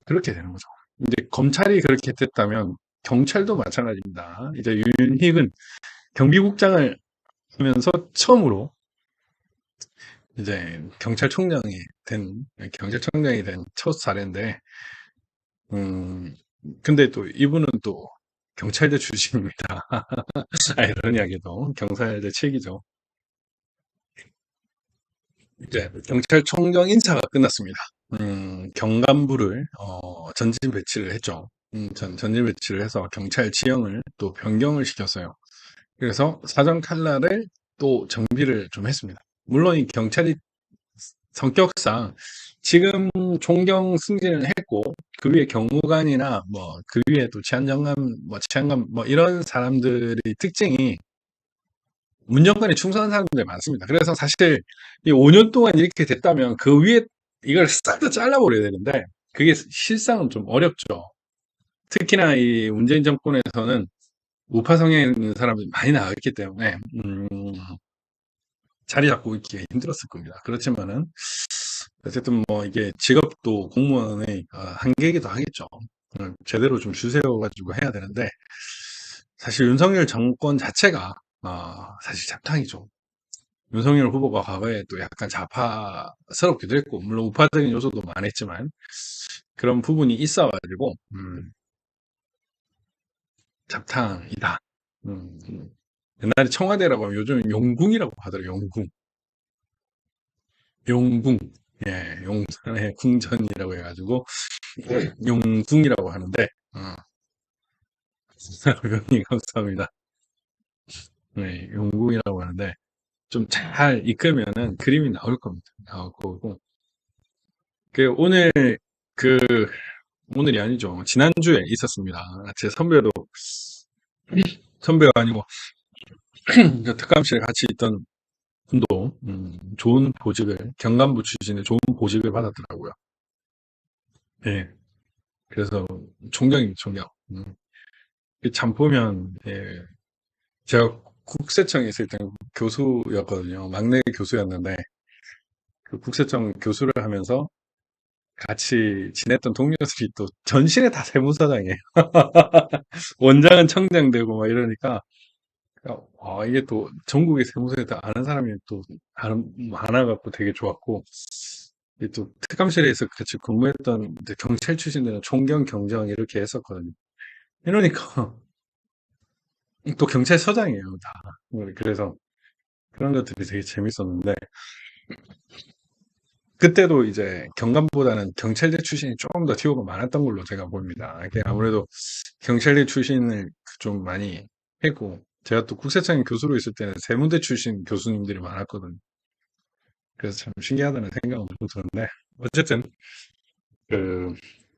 그렇게 되는 거죠. 이제 검찰이 그렇게 됐다면 경찰도 마찬가지입니다. 이제 윤희은 경비국장을 하면서 처음으로 이제 경찰청장이 된 첫 사례인데, 음, 근데 또 이분은 또 경찰대 출신입니다. 아이러니하게도 경찰대 책이죠. 이제 경찰청장 인사가 끝났습니다. 경감부를 전진 배치를 했죠. 전진 배치를 해서 경찰 지형을 또 변경을 시켰어요. 그래서 사정 칼날을 또 정비를 좀 했습니다. 물론 이 경찰이 성격상 지금 총경 승진을 했고 그 위에 경무관이나 뭐 그 위에 또 치안정감 뭐 치안감 뭐 이런 사람들의 특징이 문정권에 충성한 사람들이 많습니다. 그래서 사실 이 5년 동안 이렇게 됐다면 그 위에 이걸 싹 다 잘라버려야 되는데 그게 실상은 좀 어렵죠. 특히나 이 문재인 정권에서는 우파 성향에 있는 사람들이 많이 나왔기 때문에 자리 잡고 있기가 힘들었을 겁니다. 그렇지만은 어쨌든 뭐 이게 직업도 공무원의 한계이기도 하겠죠. 제대로 좀 주세워가지고 해야 되는데 사실 윤석열 정권 자체가 사실 잡탕이죠. 윤석열 후보가 과거에 또 약간 좌파스럽기도 했고, 물론 우파적인 요소도 많았지만, 그런 부분이 있어가지고, 잡탕이다. 옛날에 청와대라고 하면 요즘 용궁이라고 하더라고요, 용궁. 용궁. 예, 용산의 궁전이라고 해가지고, 용궁이라고 하는데, 어, 의원님 감사합니다. 네, 용궁이라고 하는데, 좀 잘 이끌면은 그림이 나올 겁니다. 나올 거고. 오늘, 그, 오늘이 아니죠. 지난주에 있었습니다. 제 선배가 아니고, 특감실에 같이 있던 분도, 좋은 보직을, 경감부 출신의 좋은 보직을 받았더라고요. 예. 그래서, 총경입니다, 총경. 참 보면, 예. 제가 국세청에 있을 때 교수였거든요. 막내 교수였는데, 그 국세청 교수를 하면서 같이 지냈던 동료들이 또 전신에 다 세무사장이에요. 원장은 청장 되고 막 이러니까 이게 또 전국의 세무서에 다 아는 사람이 또 많아갖고 되게 좋았고 이게 또 특감실에서 같이 근무했던 이제 경찰 출신들은 총경 경정 이렇게 했었거든요. 이러니까 또 경찰서장이에요 다. 그래서 그런 것들이 되게 재밌었는데 그때도 이제 경감보다는 경찰대 출신이 조금 더 티오가 많았던 걸로 제가 봅니다. 이게 아무래도 경찰대 출신을 좀 많이 했고, 제가 또 국세청 교수로 있을 때는 세무대 출신 교수님들이 많았거든요. 그래서 참 신기하다는 생각은 좀 드는데, 어쨌든, 그,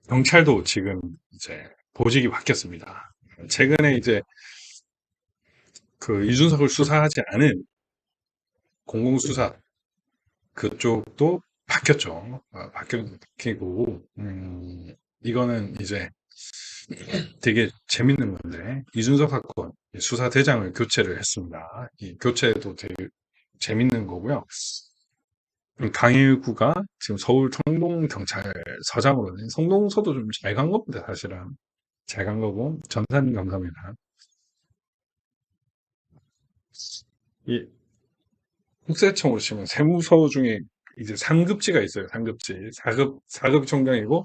경찰도 지금 이제 보직이 바뀌었습니다. 최근에 이제 그 이준석을 수사하지 않은 공공수사 그쪽도 바뀌었죠. 바뀌고, 이거는 이제 되게 재밌는 건데, 이준석 사건 수사대장을 교체를 했습니다. 이 교체도 되게 재밌는 거고요. 강일구가 지금 서울 성동경찰서장으로는 성동서도 좀 잘 간 겁니다, 사실은. 잘 간 거고, 전사님 감사합니다. 이 국세청 오시면 세무서 중에 이제 3급지가 있어요, 3급지. 4급 총장이고,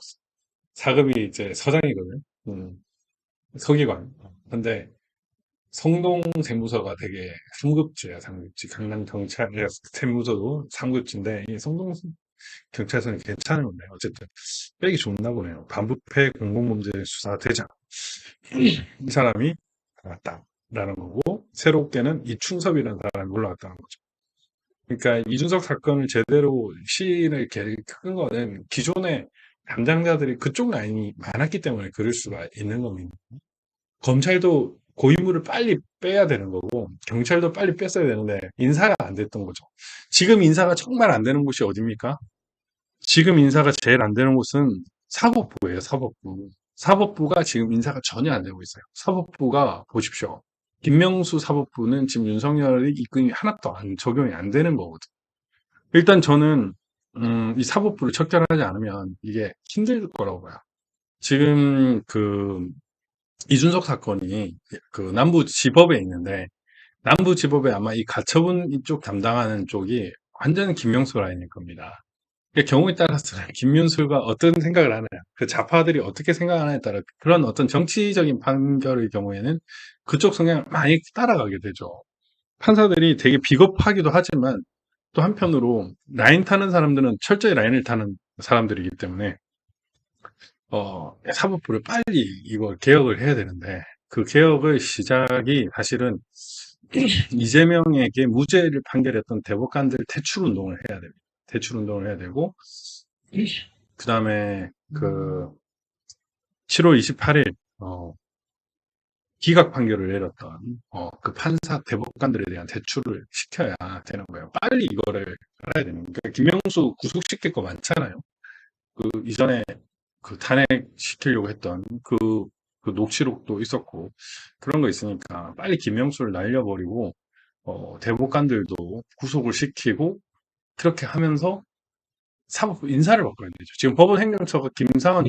4급이 이제 서장이거든요. 서기관. 근데 성동 세무서가 되게 3급제야, 3급제. 강남 경찰 세무서도 3급제인데, 이 성동 경찰서는 괜찮은 건데, 어쨌든, 빼기 좋나 보네요. 반부패 공공범죄수사대장. 이 사람이 왔다라는 거고, 새롭게는 이충섭이라는 사람이 올라왔다는 거죠. 그러니까 이준석 사건을 제대로 시인을 큰 거는 기존의 담당자들이 그쪽 라인이 많았기 때문에 그럴 수가 있는 겁니다. 검찰도 고위물을 빨리 빼야 되는 거고 경찰도 빨리 뺐어야 되는데 인사가 안 됐던 거죠. 지금 인사가 정말 안 되는 곳이 어디입니까? 지금 인사가 제일 안 되는 곳은 사법부예요. 사법부. 사법부가 지금 인사가 전혀 안 되고 있어요. 사법부가 보십시오. 김명수 사법부는 지금 윤석열의 이권이 하나도 적용이 안 되는 거거든요. 일단 저는 이 사법부를 척결하지 않으면 이게 힘들 거라고 봐요. 지금 이준석 사건이 그 남부지법에 있는데, 남부지법에 아마 이 가처분 이쪽 담당하는 쪽이 완전 김명수 라인일 겁니다. 그 경우에 따라서는 김문수가 어떤 생각을 하느냐, 그 좌파들이 어떻게 생각하느냐에 따라 그런 어떤 정치적인 판결의 경우에는 그쪽 성향을 많이 따라가게 되죠. 판사들이 되게 비겁하기도 하지만 또 한편으로 라인 타는 사람들은 철저히 라인을 타는 사람들이기 때문에 사법부를 빨리 이걸 개혁을 해야 되는데, 그 개혁의 시작이 사실은 이재명에게 무죄를 판결했던 대법관들 퇴출 운동을 해야 됩니다. 퇴출 운동을 해야 되고, 그 다음에 7월 28일 기각 판결을 내렸던 그 판사 대법관들에 대한 대출을 시켜야 되는 거예요. 빨리 이거를 알아야 되는 거예요. 그러니까 김명수 구속시킬 거 많잖아요. 그 이전에 그 탄핵시키려고 했던 그 녹취록도 있었고, 그런 거 있으니까 빨리 김명수를 날려버리고 대법관들도 구속을 시키고, 그렇게 하면서 사법 인사를 바꿔야 되죠. 지금 법원 행정처가 김상환,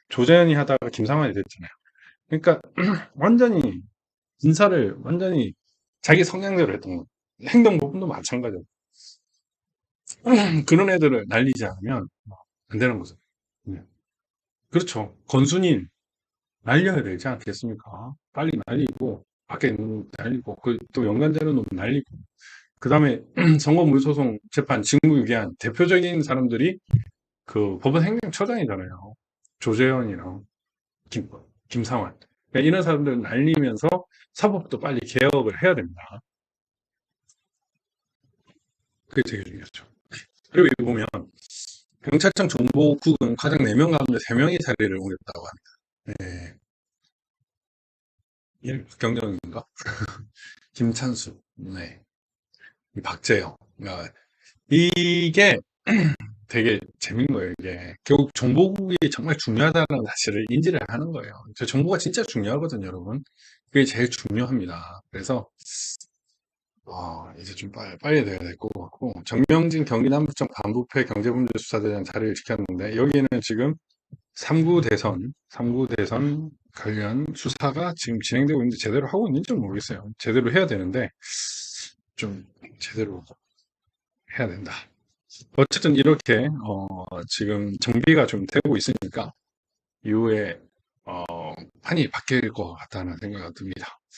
조재현이 하다가 김상환이 됐잖아요. 그러니까 완전히 인사를 완전히 자기 성향대로 했던 거예요. 행정법원도 마찬가지예요. 그런 애들을 날리지 않으면 안 되는 거죠. 네. 그렇죠. 건순일 날려야 되지 않겠습니까? 빨리 날리고, 밖에 있는 놈 날리고, 또 연관되는 놈 날리고, 그 다음에 선거무효소송 재판 직무유기한 대표적인 사람들이 그 법원 행정처장이잖아요. 조재현이랑 김상환. 그러니까 이런 사람들 날리면서 사법도 빨리 개혁을 해야 됩니다. 그게 되게 중요하죠. 그리고 여기 보면 경찰청 정보국은 과장 4명 가운데 3명이 자리를 옮겼다고 합니다. 네. 박경정인가? 김찬수, 네. 이 박재영. 이게 되게 재밌는 거예요, 이게. 결국 정보국이 정말 중요하다는 사실을 인지를 하는 거예요. 정보가 진짜 중요하거든요, 여러분. 그게 제일 중요합니다. 그래서, 이제 좀 빨리 돼야 될 것 같고, 정명진 경기남부청 반부패 경제범죄수사대장 자리를 지켰는데, 여기는 지금 3구 대선 관련 수사가 지금 진행되고 있는데, 제대로 하고 있는지 모르겠어요. 제대로 해야 되는데, 좀 제대로 해야 된다. 어쨌든 이렇게 지금 정비가 좀 되고 있으니까 이후에 판이 바뀔 것 같다는 생각이 듭니다.